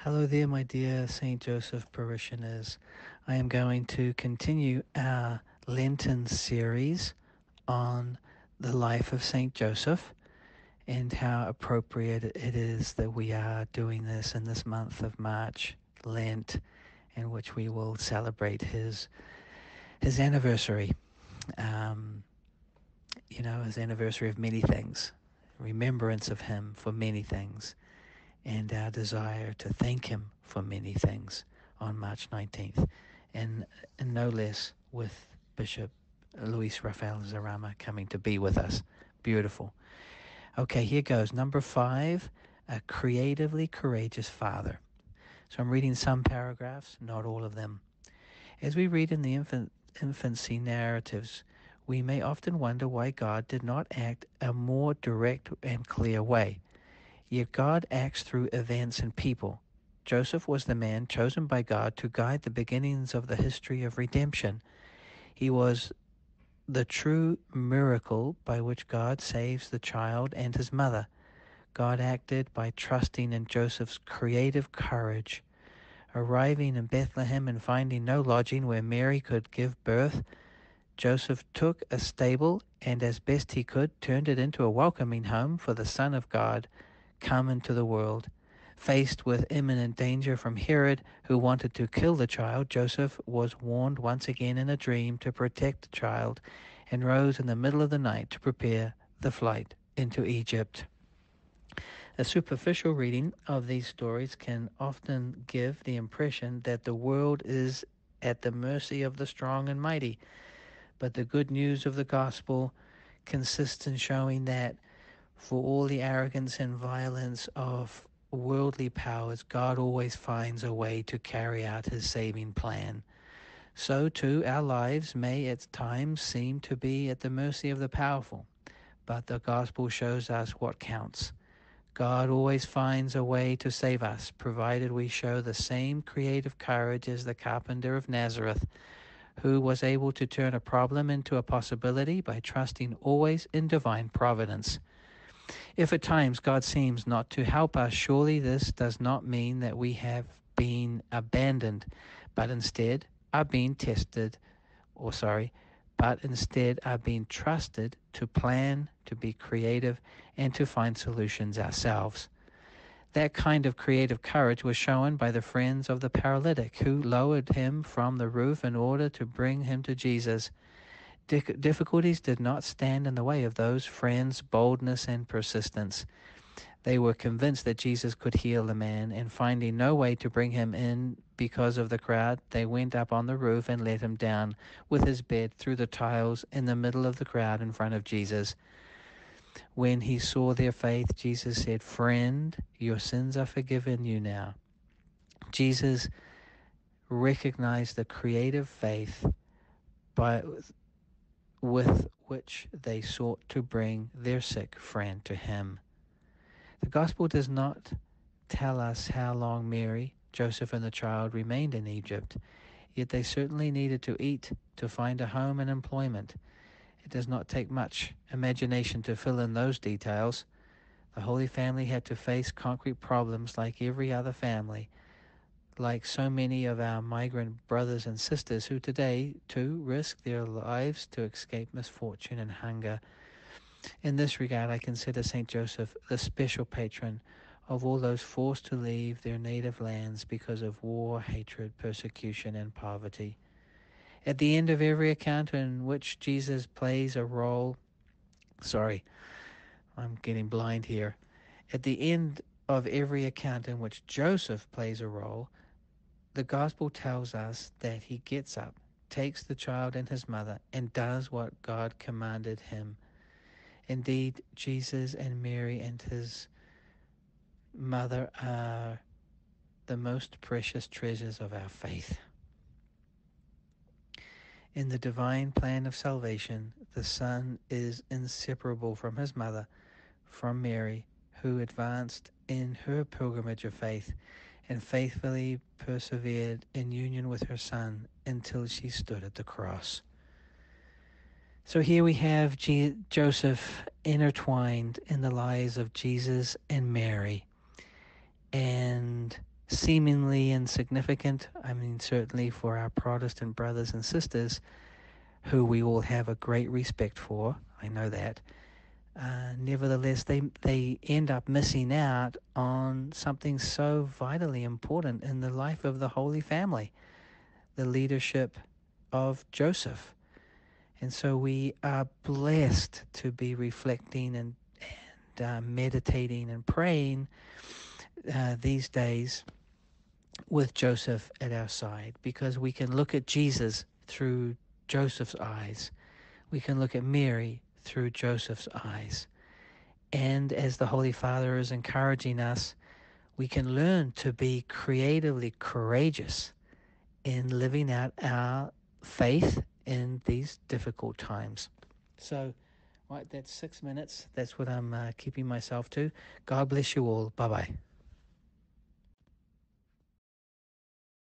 Hello there, my dear St. Joseph parishioners. I am going to continue our Lenten series on the life of St. Joseph and how appropriate it is that we are doing this in this month of March, Lent, in which we will celebrate his anniversary. Um, his anniversary of many things, remembrance of him for many things, and our desire to thank him for many things on March 19th, and no less with Bishop Luis Rafael Zarama coming to be with us. Beautiful. Okay, here goes. Number 5, a creatively courageous father. So I'm reading some paragraphs, not all of them. As we read in the infancy narratives, we may often wonder why God did not act a more direct and clear way. Yet God acts through events and people. Joseph was the man chosen by God to guide the beginnings of the history of redemption. He was the true miracle by which God saves the child and his mother. God acted by trusting in Joseph's creative courage. Arriving in Bethlehem and finding no lodging where Mary could give birth, Joseph took a stable and, as best he could, turned it into a welcoming home for the Son of God come into the world. Faced with imminent danger from Herod, who wanted to kill the child, Joseph was warned once again in a dream to protect the child and rose in the middle of the night to prepare the flight into Egypt. A superficial reading of these stories can often give the impression that the world is at the mercy of the strong and mighty, but the good news of the gospel consists in showing that for all the arrogance and violence of worldly powers, God always finds a way to carry out his saving plan. So too our lives may at times seem to be at the mercy of the powerful, but the gospel shows us what counts. God always finds a way to save us, provided we show the same creative courage as the carpenter of Nazareth, who was able to turn a problem into a possibility by trusting always in divine providence. If at times God seems not to help us, surely this does not mean that we have been abandoned, but instead are being tested, but instead are being trusted to plan, to be creative, and to find solutions ourselves. That kind of creative courage was shown by the friends of the paralytic, who lowered him from the roof in order to bring him to Jesus. Difficulties did not stand in the way of those friends' boldness and persistence. They were convinced that Jesus could heal the man, and finding no way to bring him in because of the crowd, they went up on the roof and let him down with his bed through the tiles in the middle of the crowd in front of Jesus. When he saw their faith, Jesus said, "Friend, your sins are forgiven you now." Jesus recognized the creative faith by with which they sought to bring their sick friend to him. The gospel does not tell us how long Mary, Joseph, and the child remained in Egypt, yet they certainly needed to eat, to find a home and employment. It does not take much imagination to fill in those details. The Holy Family had to face concrete problems like every other family, like so many of our migrant brothers and sisters who today, too, risk their lives to escape misfortune and hunger. In this regard, I consider St. Joseph the special patron of all those forced to leave their native lands because of war, hatred, persecution, and poverty. At the end of every account in which Jesus plays a role, I'm getting blind here. At the end of every account in which Joseph plays a role, the gospel tells us that he gets up, takes the child and his mother, and does what God commanded him. Indeed, Jesus and Mary and his mother are the most precious treasures of our faith. In the divine plan of salvation, the Son is inseparable from his mother, from Mary, who advanced in her pilgrimage of faith and faithfully persevered in union with her Son until she stood at the cross. So here we have Joseph intertwined in the lives of Jesus and Mary. And seemingly insignificant. I mean, certainly for our Protestant brothers and sisters, who we all have a great respect for. I know that. Nevertheless, they end up missing out on something so vitally important in the life of the Holy Family, the leadership of Joseph. And so we are blessed to be reflecting and meditating and praying these days with Joseph at our side, because we can look at Jesus through Joseph's eyes. We can look at Mary through Joseph's eyes. And as the Holy Father is encouraging us, we can learn to be creatively courageous in living out our faith in these difficult times. So, right, that's 6 minutes. That's what I'm keeping myself to. God bless you all. Bye-bye.